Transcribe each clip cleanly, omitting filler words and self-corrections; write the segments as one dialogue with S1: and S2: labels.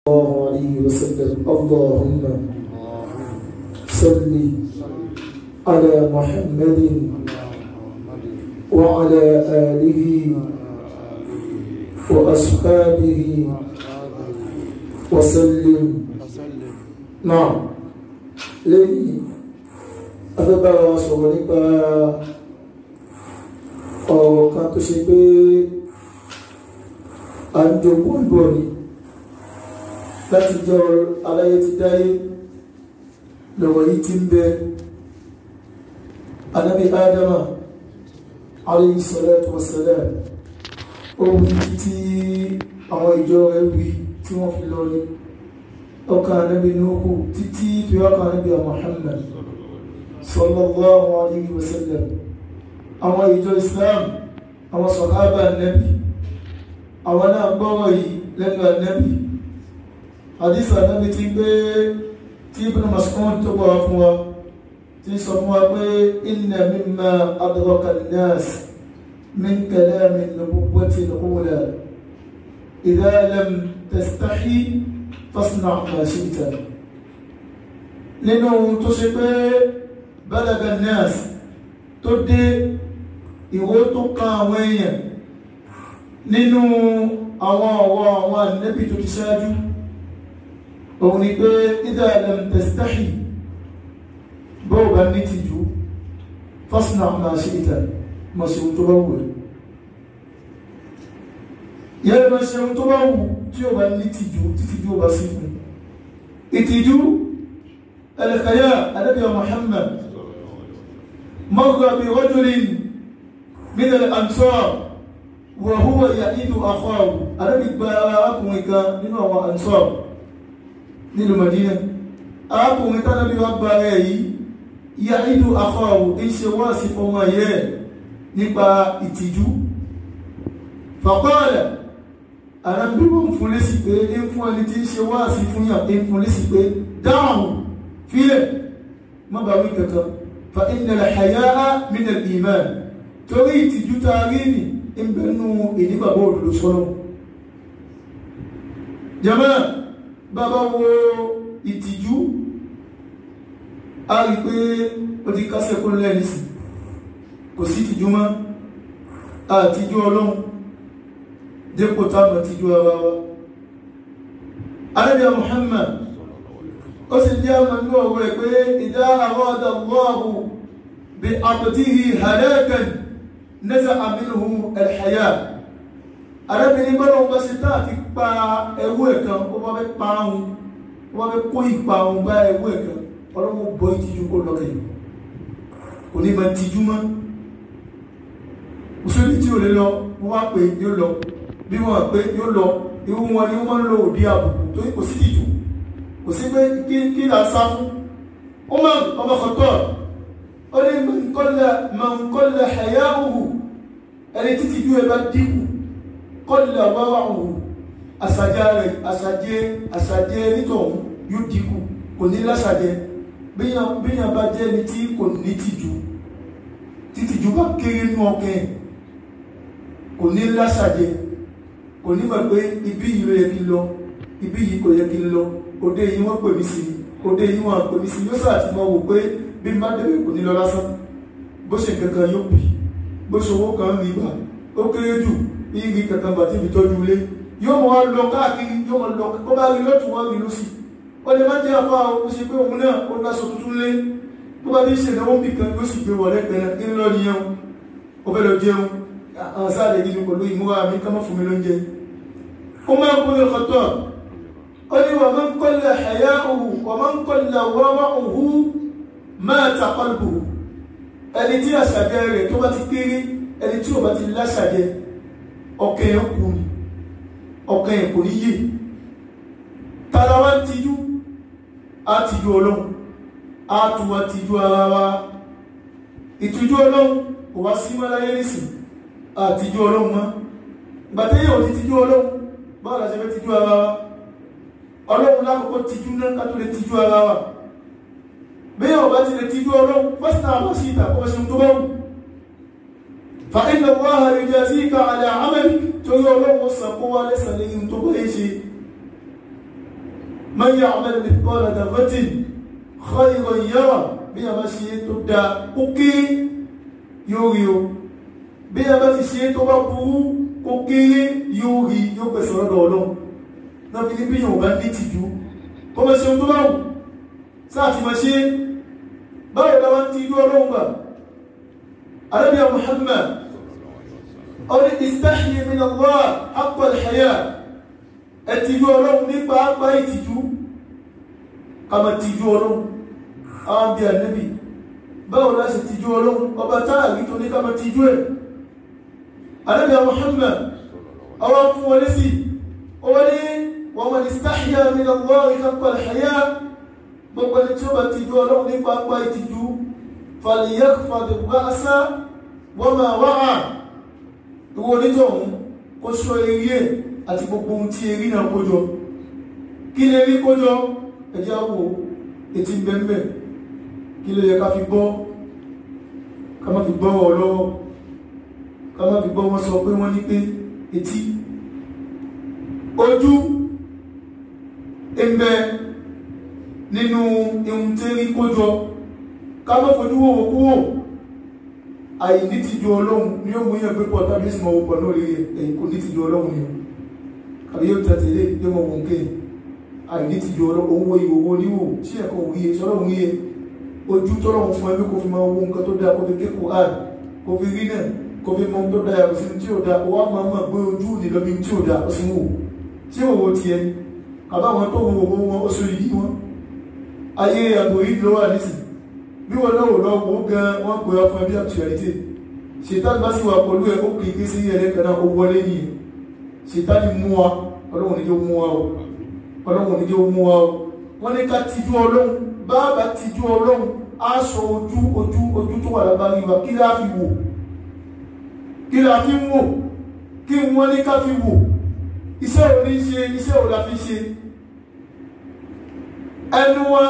S1: الله عليه وسلم اللهم صل على محمد وعلى آله وأصحابه وسلم. نعم لي أتبع صورك أو كانت شبه أنجبون بوني láti jọ aláyé ti dáyé lọ́wọ́ yìí ti ń bẹ Ànábì Ádámà alayhi salatu wassalam ó wí títí àwọn ìjọ rẹ̀ wí tí wọ́n fi lọ ní ọkàn Ànábì Nuhu títí tí ọkàn Ànábì Muhammad sallallahu alayhi wa sallam àwọn ìjọ Islam àwọn sàhábà Ànábì àwọn náà gbọ́rọ̀ yìí lẹ́nu Ànábì. حديث النبي تيبي ابن مسعود تقوى فوا تيسموا إن مما أدرك الناس من كلام النبوة الأولى إذا لم تستحي فاصنع ما شئت لأنه تشبه بلغ الناس تدي يوتوكا وين لأنه أوا النبي تتشاجو òun ni pé idha lam tastahi bó bá ní tìjú fasna' ma shi'ta ma ṣe ohun tó bá wù ẹ́ yẹ́ ma ṣe ohun tó bá wù tí ó bá ní tìjú títìjú ó bá sí fún ìtìjú al-haya Ànábì Muhammad marra bi rajulin min al-ansar wa huwa ya'idu akhahu Ànábì gba arákùnrin kan nínú àwọn ansar nílùú Madina arákùnrin tánàbí wá bá rẹ̀ yìí ya'idu akhahu ń ṣe wá sí ọmọ yẹ́ nípa ìtìjú faqala arábìnrin ń fún lésì pé ń fún ẹni tí ń ṣe wá sí fún yàn ń fún lésì pé dáhùn fílẹ̀ má bá wí kankan fa inna al-haya'a min al-iman torí ìtìjú ta rí ní ń bẹnu ìnígbàgbọ́ òdodo sọ́nà jama bàbá wo ìtìjú a rí pé ó ti kásẹ̀ kó lẹ́yìn sí kò sí ìtìjú mọ́ àtìjú ọlọ́run dépò táàmà tìjú ara wa Ànábì Muhammad ó sì jẹ́ àmà ní ọ̀rọ̀ ẹ̀ pé idha arada Allahu bi abdihi halakan naza'a minhu al-haya arábìnrin gbọ́dọ̀ wọ́n ṣe tá àti pa ẹwú ẹ̀kan ó wọ́n fẹ́ pa ahun wọ́n fẹ́ kó ìpa ahun bá ẹwú ẹ̀kan ọlọ́wọ́ bọ́ ìtìjú kó lọ́kẹ̀ kò ní máa tìjú mọ́ òṣèlú tí ò lè lọ wọ́n wá pé yóò lọ bí wọ́n pé yóò lọ irú wọn ni wọ́n ń lo òdí àbùkù torí kò sí tìjú kò sí pé kí là sá fún ó máa ọmọ kọ̀tọ̀ ó ní man qalla haya'uhu ẹni títìjú ẹ bá dínkù kọ́lá wáwá òun àṣàjẹ́ nítọ̀hún yóò dínkù kò ní lásàjẹ́ bíyàn bá jẹ́ ní tí kò ní títìjú bá kéré nú ọkẹ́ kò ní lásàjẹ́ kò ní mọ̀ pé ibi yìí ló yẹ kí n lọ ibi yìí kò yẹ kí n lọ òde yìí wọ́n pè mí sí òde yìí wọ́n pè mí sí yóò sàtì mọ́ wò pé bí n bá débẹ̀ kò ní lọ lásán bó ṣe kankan yóò bì bó ṣe owó kan rí gbà ó kéré jù igi kankan bàtí ibi tọ́jú ilé yóò mọ̀ lọ káàkiri yóò mọ̀ lọ kó bá rí lọ́tún wọ́n rí lọ́sì ó lè má jẹ́ afá ó ṣe pé òun náà ó lásọ tuntun lé tó bá bí ṣe náwó bì kan yóò sì gbé wọlé tẹ̀lé kí ń lọ nìyẹn ó fẹ́ lọ jẹun àwọn sáàlẹ̀ gidi pẹ̀lú ìmúra mi ká má fún mi lóúnjẹ ó máa ń kúrò kọ́tọ̀ ó ní wa man qalla haya'uhu wa man qalla wara'uhu mata qalbuhu ẹni tí àṣàjẹ rẹ̀ tó bá ti kéré ẹni tí ò bá ti láṣàjẹ ọkàn yẹn kù ní ọkàn yẹn kò ní yé tara wa ń tijú á tijú ọlọ́run á tún wá tijú ara wa ìtújú ọlọ́run kò wá sí wọn láyé nísìn á tijú ọlọ́run mọ́ gbàtẹ́yẹ̀ ò ti tijú ọlọ́run báwo la ṣe fẹ́ tijú ara wa ọlọ́run lákòókò tijú náà ká tó lè tijú ara wa bẹ́ẹ̀ ọba ti lè tijú ọlọ́run fásitì àwọn sí ìta kọ́ ṣe tó bá wù fa inna Allaha yujazika ala amalika torí ọlọ́run sàn kó wá lẹ́sàn lẹ́yìn tó bá yẹ ṣe man ya'mal mithqala dharratin khayran yara bí a bá ṣe tó dá ó kéré yóò rí o bí a bá ti ṣe tó bá burú ó kéré yóò rí yóò pèsè ọ̀dọ̀ Ọlọ́run náà fi ní bí yóò bá ní tìjú kó bá ṣe tó bá wù sáà ti máa ṣe báwo la wá ń tijú Ọlọ́run gbà Ànábì Muhammad ọdún istahyi min Allah haqqa al-haya ẹ̀tìjú Ọlọ́run nípa àpá ìtìjú kàmà tìjú Ọlọ́run àwọn bí Ànábì báwo la ṣe tìjú Ọlọ́run ọba táàrí tó ní kàmà tìjú ẹ̀ Ànábì Muhammad àwọn fún wọlé sí ọwọ́lé wa man istahya min Allah haqqa al-haya gbogbo ẹni tí ó bá tìjú Ọlọ́run nípa àpá ìtìjú falyakhfad ra'sa wa ma wa'a ìwọ onítọ̀hún kó sọ eré ẹ̀ àti gbogbo ohun tí erí náà kójọ kí lè rí kójọ ẹjẹ́ àwò etí bẹ́ẹ̀bẹ́ kí lè yẹ ká fi gbọ́ ká má fi gbọ́ ọ̀ lọ́wọ́ ká má fi gbọ́ wọn sọ pé wọ́n ní pé etí ojú ẹgbẹ́ nínú ohun tí rí kójọ ká má fojú wò kúrò àìní tìjú Ọlọ́run ni ó mú yẹn pé pọ̀ tàbí ìsìnmọ̀ òpọ̀ náà rí ẹ̀yìn kò ní tìjú Ọlọ́run ni àbí yóò tẹ̀tẹ̀lé yóò mọ̀ wọn kéè àìní tìjú Ọlọ́run owó ìwòwò níwò sí ẹ̀kọ́ òwúyẹ sọ́lọ́run yẹ ojú tọ́lọ́run fún ẹbí kò fi máa wo nǹkan tó dáa kò fi kékò áàd kò fi rí náà kò fi mọ tó dáa sí tí ò dáa wọ́n máa mọ̀ pé ojú ní lọ́bí tí ò dáa ó sì wò tí òwò tiẹ̀ àbáwọn tó wo owó wọn ó sórí yí wọn ayé àgbò yìí ló wà nísìnyí bí wọn náà wò lọ́wọ́ gan wọ́n pè ọ́ fún ẹbí actuality ṣètàn bá sì wà pẹ̀lú ẹ̀ ó kìí ké sí ẹlẹ́kẹ̀ẹ́ náà ó wọlé ní ṣètàn ní mú wa Ọlọ́run ní jẹ́ mú wa o Ọlọ́run ní jẹ́ mú wa o wọ́n ní ká tijú Ọlọ́run bàbá tijú Ọlọ́run á sọ ojú tó wà lábárí wa kí láà fi wò kí láà fi wò kí wọ́n ní ká fi wò iṣẹ́ ò ní ṣe iṣẹ́ ò la fi ṣe ẹnu wa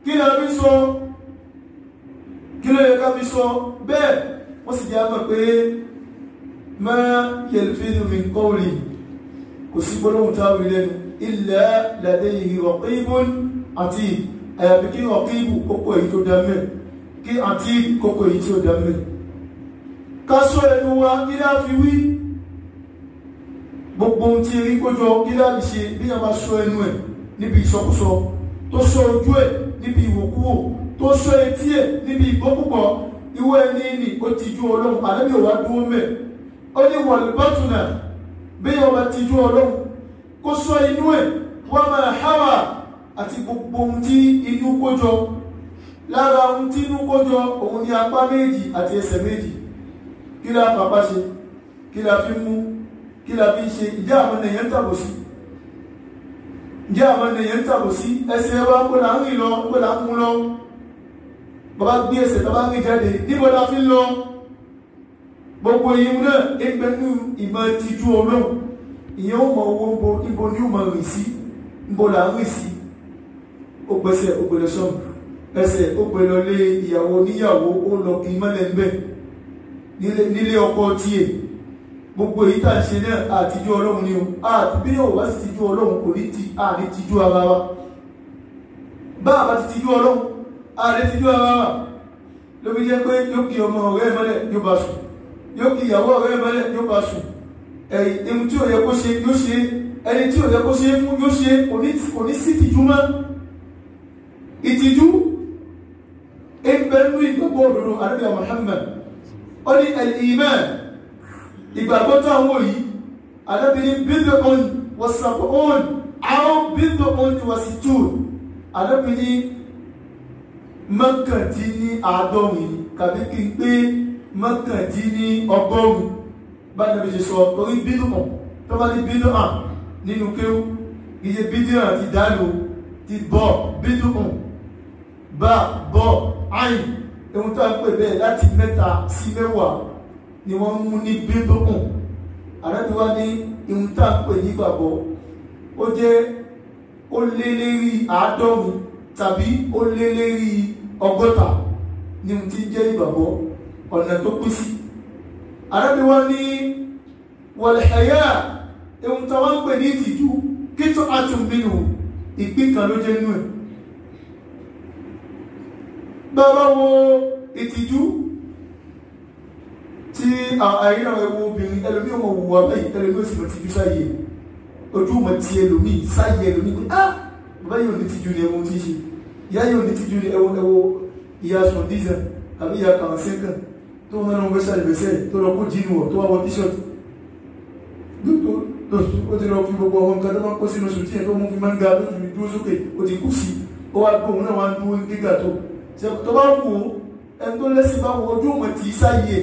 S1: kí láà fi sọ kí ló yẹ ká fi sọ bẹ́ẹ̀ wọ́n sì jẹ́ àmọ́ pé ma yalfidu min qawli kò sí gbólóhùn táwí lẹ́nu illa ladayhi raqibun atid àyàfi kí raqibu kókó èyí tó dá mẹ́ kí atid kókó èyí tí ó dá mẹ́ ká sọ ẹnu wa kí lá fi wí gbogbo ohun tí erí kójọ kí lá fi ṣe bí a máa sọ ẹnu ẹ̀ níbi ìsọkúsọ tó sọ ojú ẹ̀ níbi ìwòkúwò tó sọ etí ẹ̀ níbi ìgbọ́púpọ̀ ìwọ ẹni ní ó tijú Ọlọ́run ànábì òwà dúró mẹ́ ó ní wọ̀lùbọ́tùnà bí ọba tijú Ọlọ́run kó sọ inú ẹ̀ wọ́n máa háwà àti gbogbo ohun tí inú kójọ lára ohun tí inú kójọ òun ni apá méjì àti ẹsẹ̀ méjì kí la fapá ṣe kí la fi mú kí la fi ṣe ìjà àwọn ènìyàn tàbò sí ìjà àwọn ènìyàn tàbò sí ẹsẹ̀ wa kó là ń rìn lọ kó là ń mú lọ bàbá gbé ẹsẹ̀ tàbá rí jáde níbo la fi lọ gbogbo ìyẹn náà ẹgbẹ́nu ìmọ̀ tìjú Ọlọ́run ìyẹn ó mọ owó níbo ni ó mọ rìn sí níbo là ń rìn sí ó gbẹ́sẹ̀ ó gbẹ́lẹ̀ sọ́ọ̀mù ẹsẹ̀ ó gbẹ́lẹ̀ lé ìyàwó níyàwó ó lọ kí mọ́lẹ̀ ń bẹ̀ nílé ọkọ tiẹ̀ gbogbo èyí tà ń ṣe náà àtijú Ọlọ́run ni o àti bí yóò wá sí tìjú Ọlọ́run kò ní ti àní tìjú ara wa bá àbá ti tìjú Ọlọ́run ààrẹ ti jú ara wà ló fi jẹ́ pé yóò kí ọmọ ọ̀rẹ́ mẹ́lẹ̀ yóò bá sùn yóò kí ìyàwó ọ̀rẹ́ mẹ́lẹ̀ yóò bá sùn ẹ̀yìn tí ò yẹ kó ṣe yóò ṣe ẹni tí ò yẹ kó ṣe fún yóò ṣe kò ní sí ìtìjú mọ́ ìtìjú ẹgbẹ̀rún ìgbàgbọ́ òdodo Ànábì Muhammad ó ní al-iman ìgbàgbọ́ tó àwọn yìí Ànábì ní bid'un wa sab'un aw bid'un wa sittun Ànábì ní mọ́kàndínní àádọ́rin kàbí kí n pé mọ́kàndínní ọgọ́rùn bá nàbí ṣe sọ torí bínú hàn tó bá ní bínú hàn nínú kéwú iye bínú hàn ti dálò ti bọ̀ bínú hàn bá bọ̀ àyìn ohun tó ń pè bẹ́ẹ̀ láti 3 sí 10 ni wọ́n mú ní bínú hàn àrẹ́bí wá ní ohun tó ń pè nígbàgbọ́ ó jẹ́ ó lé lérí àádọ́rin tàbí ó lé lérí 60 ní ti jẹ́ ìgbàgbọ́ ọ̀nà tó pín sí àrẹ́bí wá ní wal haya ohun tó wọ́n pè ní ìtìjú kí tó àtúnbínú ìpín kan ló jẹ́ nínú ẹ̀. Bàbá wo ìtìjú tí àìrìnà ẹwọ obìnrin ẹlòmí ọmọ òwúwà báyìí ẹlòmí ó sì mọ̀ tìjú sáyé ojú mọ̀ tí ẹlòmí sáyé ẹlòmí pé bàbá yóò ní tìjú ní ẹwọ tí ṣe ìyá yóò ní tìjú ní ẹwọ ìyá sọ̀díza àbí ìyá kàwàsẹ́kàn tó wọn náà wẹ́sà ìbẹ̀sẹ̀ tó lọ kó jínú ọ̀ tó wá wọ tíṣọ́tì ó ti lọ fi gbogbo ọmọ nǹkan tó máa kó sínú sùn tí ẹ̀ tó mú fi máa ń ga lójú ìdúró sókè ó ti kú sí ó wá gbóhùn náà wá ń dúró gíga tó bá wù ó ẹni tó lẹ́sìn bá wọ ojú ọmọ tí í sáyé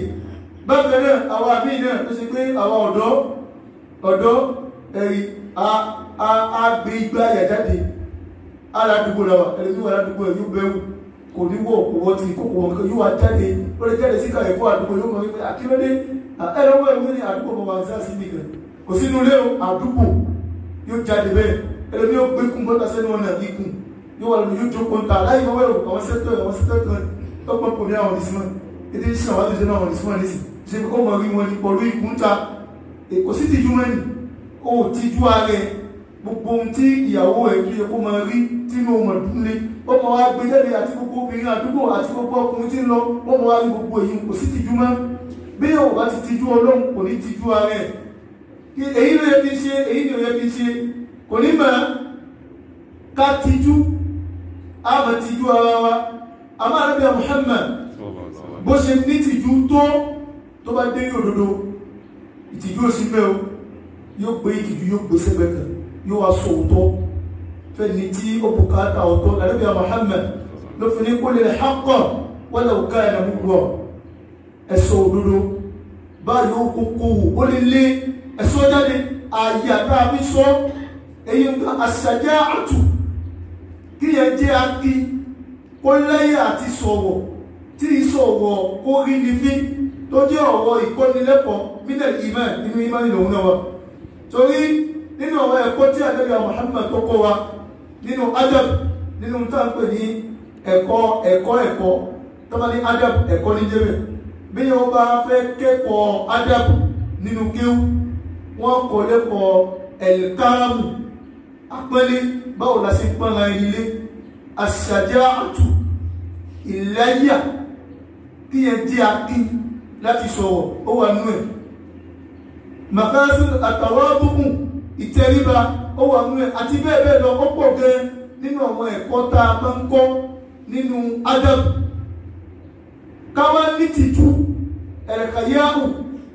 S1: bákan náà àwọn àmì náà tó ṣe pé àwọn ọ̀dọ́ ẹ̀rí àgbé igbá àyàjáde aládùúgbò làwà ẹlẹ́bí wà ládùúgbò ẹ̀ yóò bẹ̀rù kò ní wọ̀ kò wọ́n ti kókò wọn yóò wá jáde ó lè jáde síkà ẹ̀fọ́ àdúgbò yóò mọ̀ wípé akílódé ẹlọ́wọ́ ìwé ní àdúgbò mọ̀ wà sáà sí nìkan kò sínú ilé àdúgbò yóò jáde bẹ́ẹ̀ ẹlẹ́bí yóò gbé kún bọ́tà sẹ́nu ọ̀nà ikùn yóò wà lórí yóò jókòó ń ta láì mọ̀ wẹ́rù àwọn sẹ́tọ̀ kan tọ́pọ̀ pọ̀ ní àwọn ìsìnmọ̀ ètò ìṣẹ́ àwọn àtúnṣe náà àwọn ìsìnmọ̀ nísìn ṣe kó mọ̀ rí wọn ní pọ̀lú ikùn ta kò sí tìjú mẹ́ni ó tìjú ààrẹ gbogbo ohun tí ìyàwó ẹ̀ tó yẹ kó máa rí tínú ọmọ ìdúnlé ó mọ̀ wá gbé jáde àti gbogbo obìnrin àdúgbò àti gbogbo ọkùnrin tí ń lọ ó mọ̀ wá rí gbogbo èyí kò sí tìjú mọ́ bí yóò bá ti tìjú ọlọ́run kò ní tìjú ààrẹ èyí ló yẹ kí n ṣe èyí ló yẹ kí n ṣe kò ní mọ̀ ká tìjú àmọ́ tìjú ara wa àmọ́ àrẹ́bí Muhammad bó ṣe ní tìjú tó bá dé òdodo ìtìjú ò sí bẹ́ẹ̀ o yóò gbé ìtìjú yóò gbé sẹ́gbẹ̀ kan yóò wá sọ òótọ́ fẹ́ni tí ó bùkátà ọ̀tọ̀ àrẹ́bí Muhammad ló fi ní qul al-haqqa walau kana murra ẹ̀sọ́ òdodo báyìí ó kókó wò ó lè lé ẹ̀sọ́ jáde ààyè àtàbí sọ èyí as-saja'atu kí yẹn jẹ́ akí kó lẹ́yìn àti sọ̀rọ̀ tí ìsọ̀rọ̀ kó rí ní fí tó jẹ́ ọ̀rọ̀ ìkọ́nilẹ́kọ̀ọ́ minal iman nínú iman ìlòun náà wa torí nínú ọ̀rọ̀ ẹ̀kọ́ tí Ànábì Muhammad tó kọ́ wa nínú adab nínú tá ń pè ní ẹ̀kọ́ tó bá ní adab ẹ̀kọ́ ní jẹ́bẹ̀ bí wọ́n bá fẹ́ kẹ́kọ̀ọ́ adab nínú kíw wọ́n kọ́ lẹ́kọ̀ọ́ ẹ̀lkáàmù apẹ́lẹ́ báwo la ṣe pọ́nra ẹni lé as-saja'atu ìlẹ́yà kí yẹn jẹ́ akí láti sọ̀rọ̀ ó wà nú ẹ̀ makasin àtàwádùkù ìtẹríba ó wà nú ẹ̀ àti bẹ́ẹ̀ bẹ́ẹ̀ lọ ó pọ̀ gẹ́ nínú àwọn ẹ̀kọ́ tá a máa ń kọ́ nínú adab káwá ní tìjú ẹ̀rẹ̀kàyáhù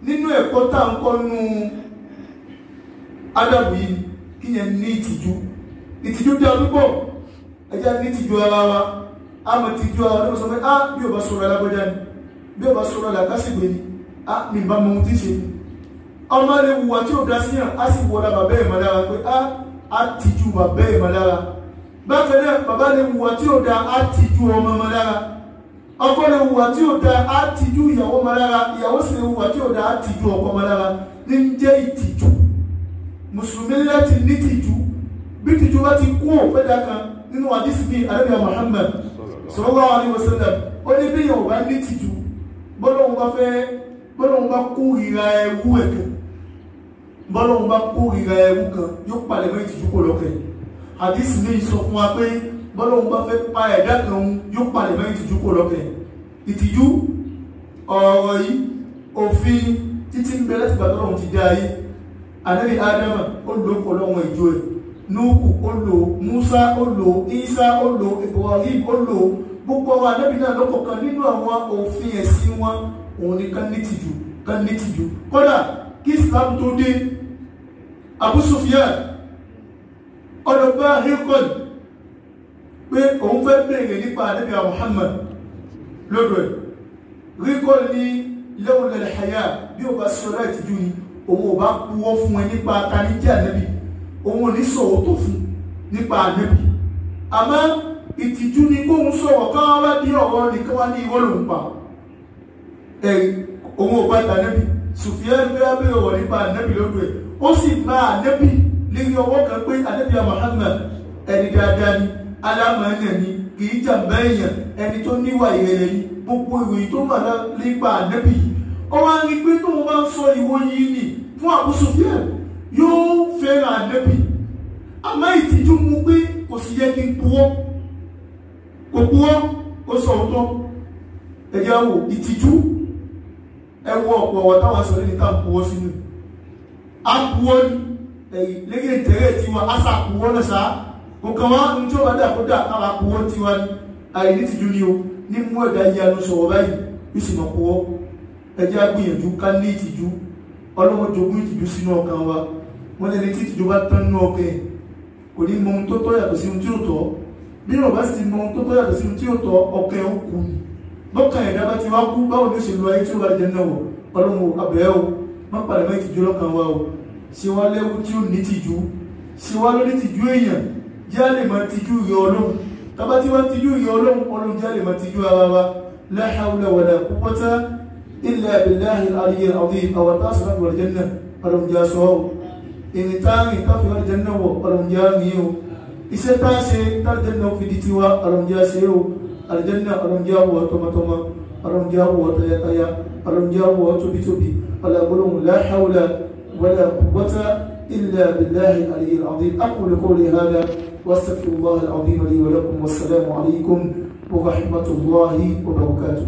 S1: nínú ẹ̀kọ́ tá a ń kọ́ nínú adab yìí kí yẹn ní ìtìjú dá púpọ̀ ẹjá ní tìjú ara wa a mọ̀ tìjú ara wa ló sọ pé bí o bá sọ̀rọ̀ alágbọ́já ni bí o bá sọ̀rọ̀ làkásìgbè ni mi bá mọ ohun tí ṣe ọmọ lè wùwà tí ó dá sí yàn á sì wọ́n bàbá ìmọ̀ lára pé á tìjú bàbá ìmọ̀ lára bákan náà bàbá lè wùwà tí ó dá á tìjú ọmọ ọmọ lára ọkọ lè wùwà tí ó dá á tìjú ìyàwó ọmọ lára ìyàwó sì lè wùwà tí ó dá á tìjú ọkọ ọmọ lára ní jẹ́ ìtìjú mùsùlùmí láti ní tìjú bí tìjú bá ti kú òpẹ́dà kan nínú àdísì bí Ànábì Muhammad sallallahu alaihi wasallam ó ní bí yàn bá ní tìjú bọ́lọ́hun bá kó ìra ẹwú ẹ̀kan bọ́lọ́hun bá kó ìra ẹwú kan yóò palẹ̀ mọ́ ìtìjú kó lọ́kẹ̀ àdísì ní sọ fún wa pé bọ́lọ́hun bá fẹ́ pa ẹ̀dá kan yóò palẹ̀ mọ́ ìtìjú kó lọ́kẹ̀ ìtìjú ọ̀rọ̀ yìí òfin títí ń bẹ láti gbàtọ́ lọ́hun ti dá ayé Ànábì Ádámà ó lò pọ̀ lọ́wọ́ ìjọ ẹ̀ Núhù ó lò Músá ó lò Ísá ó lò Ibrahim ó lò gbogbo àwọn ànábì náà lọ́kọ̀ọ̀kan nínú àwọn òfin ẹ̀sìn wọn òun ni kán ní tìjú kódà kí Islam tó dé Abu Sufyan ọlọ́gbà Hirqal pé òun fẹ́ bèèrè nípa ànábì Muhammad lọ́dọ̀ ẹ̀ Hirqal ní lawla al-haya bí ó bá sọ́rọ̀ ìtìjú ni òun ò bá kúwọ́ fún ẹ nípa taníjẹ́ ànábì òun ò ní sọ̀rọ̀ tó fún nípa ànábì àmọ́ ìtìjú ni kóhun sọ̀rọ̀ káwọn wá ní ọ̀rọ̀ nìkan wá ní ìwọ́ lòun pa òun ò bá ìtànẹ́bì Sufyan fẹ́ abẹ́rẹ́ ọ̀rọ̀ nípa ànẹ́bì lọ́dọ̀ ẹ̀ ó sì bá ànẹ́bì lérí ọwọ́ kan pé ànẹ́bì Muhammad ẹni dáadáa ni alámọ̀ẹ́nà ni kì í jàmbá èèyàn ẹni tó níwà ìrẹ̀lẹ̀ ni gbogbo ìròyìn tó mà nípa ànẹ́bì yìí ó wá rí pé tóun bá ń sọ ìròyìn ni fún Abu Sufyan yóò fẹ́ràn ànẹ́bì àmọ́ ìtìjú mú pé kò jẹ́ kí n purọ́ kò purọ́ ó sọ òótọ́ ẹ̀jẹ̀ wò ìtìjú ẹ̀wọ̀ ọ̀pọ̀ ọ̀wọ̀ táwọn sọ ní ká purọ́ sínú àpurọ́ lẹ́yìn ìtẹ̀rẹ̀ tiwa àṣà purọ́ náà ṣá kò kàn wá ní tí ó bá dà kó dà káwa purọ́ tiwa ní àìní tìjú ni o ní mú ẹ̀dá ìyanu sọ̀rọ̀ báyìí yóò sì mọ̀ purọ́ ẹ̀jẹ̀ agbìyànjú ká ní ìtìjú ọlọ́wọ́ jogún ìtìjú sínú ọkàn wa wọ́n lẹ́ni tí ìtìjú bá tán nínú ọkàn kò ní mọ ohun tó tọ́ yàtọ̀ sí ohun tí ó tọ́ bí wọ́n bá sì mọ ohun tó tọ́ yàtọ̀ sí ohun tí ó tọ́ ọkàn ó kú ni bọ́kàn ẹ̀dá bá ti wá kú báwo ló ṣe lo ayé tí ó bá jẹ náà wọ̀ ọlọ́wọ́ abẹ́ o má padà mọ́ ìtìjú lọ́kàn wa o ṣe wá lẹ́wọ́ tí ó ní tìjú ṣe wá lórí tìjú èèyàn jẹ́ àlè máa tìjú ìyọ ọlọ́run tábà tí wọ́n tìjú ìyọ ọlọ́run jẹ́ àlè máa tìjú ara wa la hawla wala quwwata illa billahi al-aliyyil azim àwọn tásìlá wal janna ọlọ́run jẹ́ aṣọ ìrìn táàrin káfí wal janna wọ̀ ọlọ́run jẹ́ àrìn o iṣẹ́ tá a ṣe táljanna fi di tiwa ọlọ́run jẹ́ ṣe o aljanna ọlọ́run jẹ́ àwọ̀ tọmọtọmọ ọlọ́run jẹ́ àwọ̀ tayataya ọlọ́run jẹ́ àwọ̀ tóbitóbi ọlọ́run la hawla ولا قوة إلا بالله العلي العظيم أقول قولي هذا واستغفر الله العظيم لي ولكم والسلام عليكم ورحمة الله وبركاته